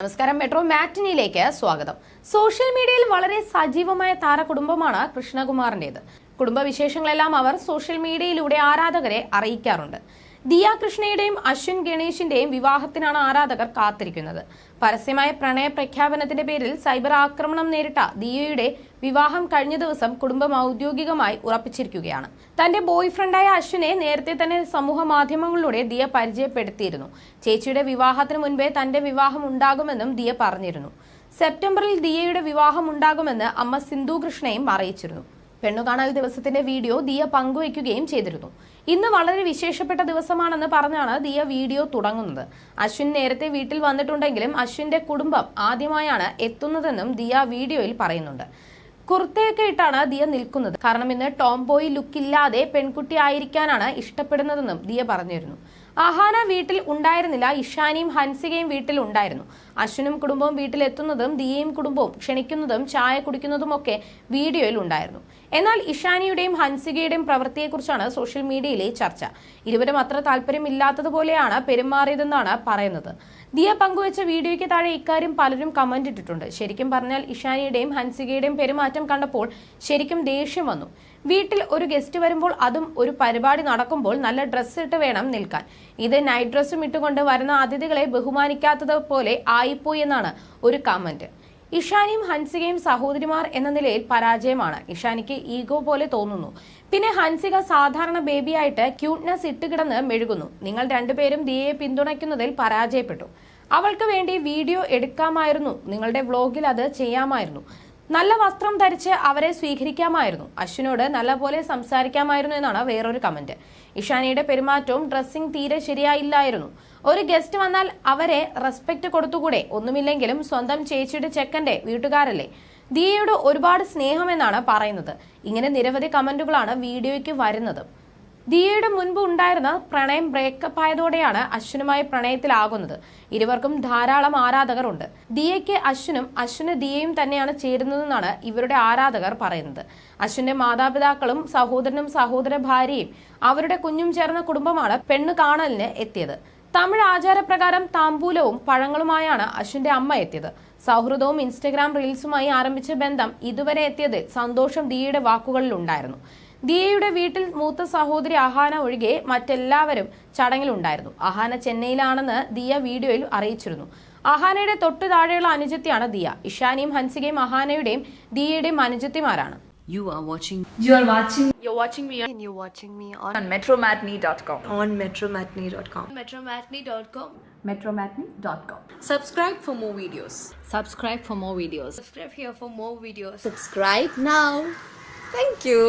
നമസ്കാരം. മെട്രോ മാറ്റിനിയിലേക്ക് സ്വാഗതം. സോഷ്യൽ മീഡിയയിൽ വളരെ സജീവമായ താരകുടുംബമാണ് കൃഷ്ണകുമാറിന്റേത്. കുടുംബവിശേഷങ്ങളെല്ലാം അവർ സോഷ്യൽ മീഡിയയിലൂടെ ആരാധകരെ അറിയിക്കാറുണ്ട്. ദിയ കൃഷ്ണയുടെയും അശ്വിൻ ഗണേഷിന്റെയും വിവാഹത്തിനാണ് ആരാധകർ കാത്തിരിക്കുന്നത്. പരസ്യമായ പ്രണയ പ്രഖ്യാപനത്തിന്റെ പേരിൽ സൈബർ ആക്രമണം നേരിട്ട ദിയയുടെ വിവാഹം കഴിഞ്ഞ ദിവസം കുടുംബം ഔദ്യോഗികമായി ഉറപ്പിച്ചിരിക്കുകയാണ്. തന്റെ ബോയ് ഫ്രണ്ടായ അശ്വിനെ നേരത്തെ തന്നെ സമൂഹ മാധ്യമങ്ങളിലൂടെ ദിയ പരിചയപ്പെടുത്തിയിരുന്നു. ചേച്ചിയുടെ വിവാഹത്തിന് മുൻപേ തന്റെ വിവാഹം ഉണ്ടാകുമെന്നും ദിയ പറഞ്ഞിരുന്നു. സെപ്റ്റംബറിൽ ദിയയുടെ വിവാഹം ഉണ്ടാകുമെന്ന് അമ്മ സിന്ധു കൃഷ്ണയും അറിയിച്ചിരുന്നു. പെണ്ണുകാണൽ ദിവസത്തിന്റെ വീഡിയോ ദിയ പങ്കുവയ്ക്കുകയും ചെയ്തിരുന്നു. ഇന്ന് വളരെ വിശേഷപ്പെട്ട ദിവസമാണെന്ന് പറഞ്ഞാണ് ദിയ വീഡിയോ തുടങ്ങുന്നത്. അശ്വിൻ നേരത്തെ വീട്ടിൽ വന്നിട്ടുണ്ടെങ്കിലും അശ്വിന്റെ കുടുംബം ആദ്യമായാണ് എത്തുന്നതെന്നും ദിയ വീഡിയോയിൽ പറയുന്നുണ്ട്. കുർത്തയൊക്കെ ഇട്ടാണ് ദിയ നിൽക്കുന്നത്. കാരണം ഇന്ന് ടോംബോയ് ലുക്കില്ലാതെ പെൺകുട്ടി ആയിരിക്കാനാണ് ഇഷ്ടപ്പെടുന്നതെന്നും ദിയ പറഞ്ഞിരുന്നു. അഹാന വീട്ടിൽ ഉണ്ടായിരുന്നില്ല. ഇഷാനിയും ഹൻസികയും വീട്ടിൽ ഉണ്ടായിരുന്നു. അശ്വിനും കുടുംബവും വീട്ടിലെത്തുന്നതും ദിയയും കുടുംബവും ക്ഷണിക്കുന്നതും ചായ കുടിക്കുന്നതുമൊക്കെ വീഡിയോയിൽ ഉണ്ടായിരുന്നു. എന്നാൽ ഇഷാനിയുടെയും ഹൻസികയുടെയും പ്രവൃത്തിയെക്കുറിച്ചാണ് സോഷ്യൽ മീഡിയയിലെ ചർച്ച. ഇരുവരും അത്ര താല്പര്യമില്ലാത്തതുപോലെയാണ് പെരുമാറിയതെന്നാണ് പറയുന്നത്. ദിയ പങ്കുവച്ച വീഡിയോയ്ക്ക് താഴെ ഇക്കാര്യം പലരും കമന്റ് ഇട്ടിട്ടുണ്ട്. ശരിക്കും പറഞ്ഞാൽ ഇഷാനിയുടെയും ഹൻസികയുടെയും പെരുമാറ്റം കണ്ടപ്പോൾ ശരിക്കും ദേഷ്യം വന്നു. വീട്ടിൽ ഒരു ഗസ്റ്റ് വരുമ്പോൾ, അതും ഒരു പരിപാടി നടക്കുമ്പോൾ നല്ല ഡ്രസ്സ് ഇട്ട് വേണം നിൽക്കാൻ. ഇത് നൈറ്റ് ഡ്രസ്സും ഇട്ടുകൊണ്ട് വരുന്ന അതിഥികളെ ബഹുമാനിക്കാത്തത് പോലെ ആയിപ്പോയി എന്നാണ് ഒരു കമന്റ്. ഇഷാനിയും ഹൻസികയും സഹോദരിമാർ എന്ന നിലയിൽ പരാജയമാണ്. ഇഷാനിക്ക് ഈഗോ പോലെ തോന്നുന്നു. പിന്നെ ഹൻസിക സാധാരണ ബേബിയായിട്ട് ക്യൂട്ട്നെസ് ഇട്ടുകിടന്ന് മെഴുകുന്നു. നിങ്ങൾ രണ്ടുപേരും ദിയയെ പിന്തുണയ്ക്കുന്നതിൽ പരാജയപ്പെട്ടു. അവൾക്ക് വേണ്ടി വീഡിയോ എടുക്കാമായിരുന്നു. നിങ്ങളുടെ വ്ലോഗിൽ അത് ചെയ്യാമായിരുന്നു. നല്ല വസ്ത്രം ധരിച്ച് അവരെ സ്വീകരിക്കാമായിരുന്നു. അശ്വിനോട് നല്ലപോലെ സംസാരിക്കാമായിരുന്നു എന്നാണ് വേറൊരു കമന്റ്. ഇഷാനിയുടെ പെരുമാറ്റവും ഡ്രസ്സിംഗ് തീരെ ശരിയായില്ലായിരുന്നു. ഒരു ഗസ്റ്റ് വന്നാൽ അവരെ റെസ്പെക്ട് കൊടുത്തുകൂടെ? ഒന്നുമില്ലെങ്കിലും സ്വന്തം ചേച്ചിയുടെ ചെക്കന്റെ വീട്ടുകാരല്ലേ. ദിയയോട് ഒരുപാട് സ്നേഹമെന്നാണ് പറയുന്നത്. ഇങ്ങനെ നിരവധി കമന്റുകളാണ് വീഡിയോയ്ക്ക് വരുന്നത്. ദിയയുടെ മുൻപ് ഉണ്ടായിരുന്ന പ്രണയം ബ്രേക്കപ്പ് ആയതോടെയാണ് അശ്വിനുമായി പ്രണയത്തിലാകുന്നത്. ഇരുവർക്കും ധാരാളം ആരാധകർ ഉണ്ട്. ദിയയ്ക്ക് അശ്വിനും അശ്വിന് ദിയയും തന്നെയാണ് ചേരുന്നതെന്നാണ് ഇവരുടെ ആരാധകർ പറയുന്നത്. അശ്വിന്റെ മാതാപിതാക്കളും സഹോദരനും സഹോദര ഭാര്യയും അവരുടെ കുഞ്ഞും ചേർന്ന കുടുംബമാണ് പെണ്ണു കാണലിന് എത്തിയത്. തമിഴ് ആചാരപ്രകാരം താമ്പൂലവും പഴങ്ങളുമായാണ് അശ്വിന്റെ അമ്മ എത്തിയത്. സൗഹൃദവും ഇൻസ്റ്റഗ്രാം റീൽസുമായി ആരംഭിച്ച ബന്ധം ഇതുവരെ എത്തിയതിൽ സന്തോഷം ദിയയുടെ വാക്കുകളിൽ ഉണ്ടായിരുന്നു. ദിയയുടെ വീട്ടിൽ മൂത്ത സഹോദരി അഹാന ഒഴികെ മറ്റെല്ലാവരും ചടങ്ങിലുണ്ടായിരുന്നു. അഹാന ചെന്നൈയിലാണെന്ന് ദിയ വീഡിയോയിൽ അറിയിച്ചിരുന്നു. അഹാനയുടെ തൊട്ടു താഴെയുള്ള അനുജത്തിയാണ് Diya. ഇഷാനിയും ഹൻസികയും അഹാനയുടെയും ദിയയുടെയും അനുജത്തിമാരാണ്. You're watching me on metromatney.com. on metromatney.com. metromatney.com. Subscribe for more videos. Subscribe for more videos. Subscribe here for more videos. Subscribe now. Thank you.